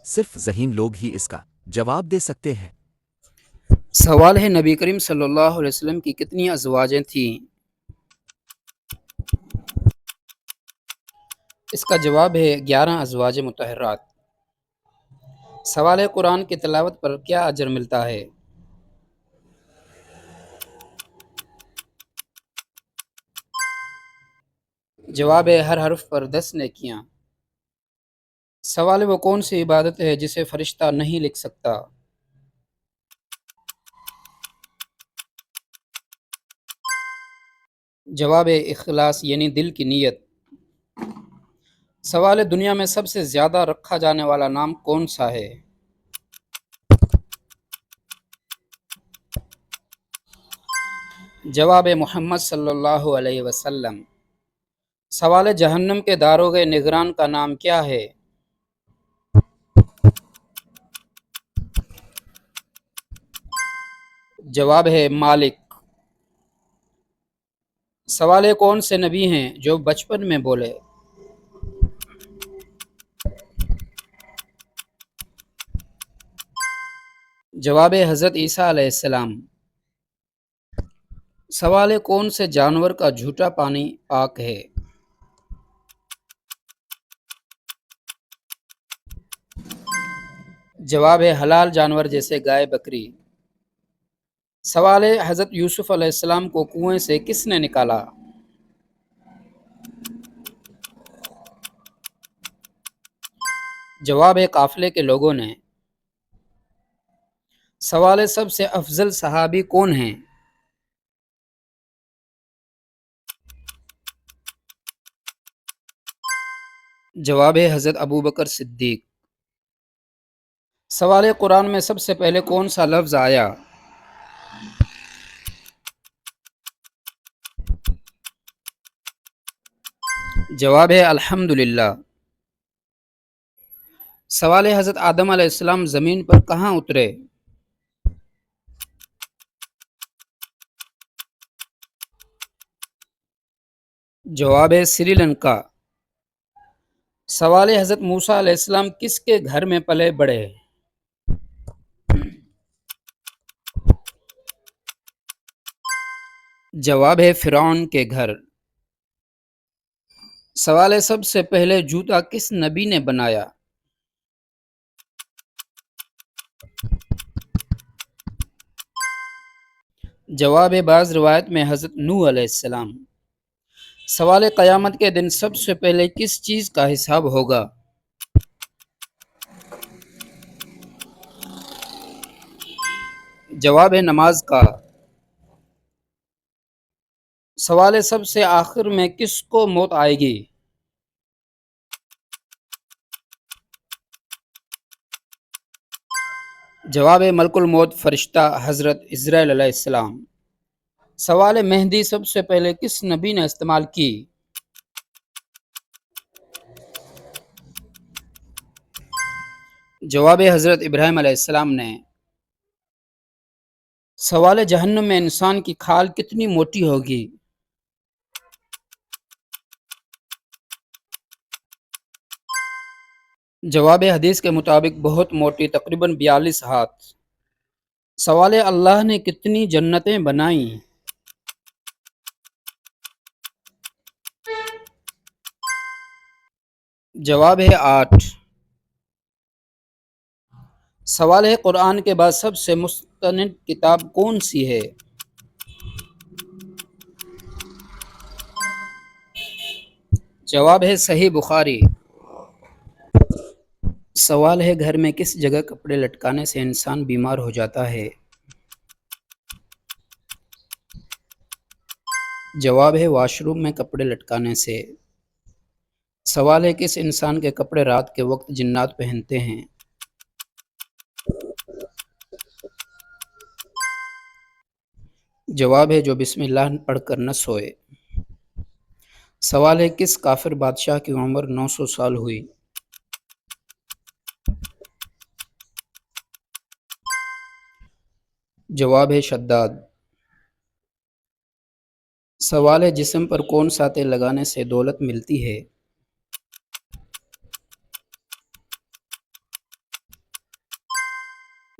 صرف ذہین لوگ ہی اس کا جواب دے سکتے ہیں۔ سوال ہے نبی کریم صلی اللہ علیہ وسلم کی کتنی ازواجیں تھیں؟ اس کا جواب ہے 11 ازواج مطہرات۔ سوال ہے قرآن کی تلاوت پر کیا اجر ملتا ہے؟ جواب ہے ہر حرف پر 10 نیکیاں۔ سوال ہے وہ کون سی عبادت ہے جسے فرشتہ نہیں لکھ سکتا؟ جواب ہے اخلاص یعنی دل کی نیت۔ سوال ہے دنیا میں سب سے زیادہ رکھا جانے والا نام کون سا ہے؟ جواب ہے محمد صلی اللہ علیہ وسلم۔ سوال ہے جہنم کے داروغ نگران کا نام کیا ہے؟ جواب ہے مالک۔ سوال ہے کون سے نبی ہیں جو بچپن میں بولے؟ جواب ہے حضرت عیسیٰ علیہ السلام۔ سوال ہے کون سے جانور کا جھوٹا پانی پاک ہے؟ جواب ہے حلال جانور جیسے گائے بکری۔ سوال ہے حضرت یوسف علیہ السلام کو کنویں سے کس نے نکالا؟ جواب ہے قافلے کے لوگوں نے۔ سوال ہے سب سے افضل صحابی کون ہیں؟ جواب ہے حضرت ابوبکر صدیق۔ سوال ہے قرآن میں سب سے پہلے کون سا لفظ آیا؟ جواب ہے الحمدللہ۔ سوال ہے حضرت آدم علیہ السلام زمین پر کہاں اترے؟ جواب ہے سری لنکا۔ سوال ہے حضرت موسیٰ علیہ السلام کس کے گھر میں پلے بڑھے؟ جواب ہے فرعون کے گھر۔ سوال ہے سب سے پہلے جوتا کس نبی نے بنایا؟ جواب ہے بعض روایت میں حضرت نوح علیہ السلام۔ سوال ہے قیامت کے دن سب سے پہلے کس چیز کا حساب ہوگا؟ جواب ہے نماز کا۔ سوال ہے سب سے آخر میں کس کو موت آئے گی؟ جواب ہے ملک الموت فرشتہ حضرت عزرائیل علیہ السلام۔ سوال ہے مہندی سب سے پہلے کس نبی نے استعمال کی؟ جواب ہے حضرت ابراہیم علیہ السلام نے۔ سوال ہے جہنم میں انسان کی کھال کتنی موٹی ہوگی؟ جواب حدیث کے مطابق بہت موٹی، تقریباً 42 ہاتھ۔ سوال ہے اللہ نے کتنی جنتیں بنائیں؟ جواب ہے 8۔ سوال ہے قرآن کے بعد سب سے مستند کتاب کون سی ہے؟ جواب ہے صحیح بخاری۔ سوال ہے گھر میں کس جگہ کپڑے لٹکانے سے انسان بیمار ہو جاتا ہے؟ جواب ہے واش روم میں کپڑے لٹکانے سے۔ سوال ہے کس انسان کے کپڑے رات کے وقت جنات پہنتے ہیں؟ جواب ہے جو بسم اللہ پڑھ کر نہ سوئے۔ سوال ہے کس کافر بادشاہ کی عمر 900 سال ہوئی؟ جواب ہے شداد۔ سوال ہے جسم پر کون سا تیل لگانے سے دولت ملتی ہے؟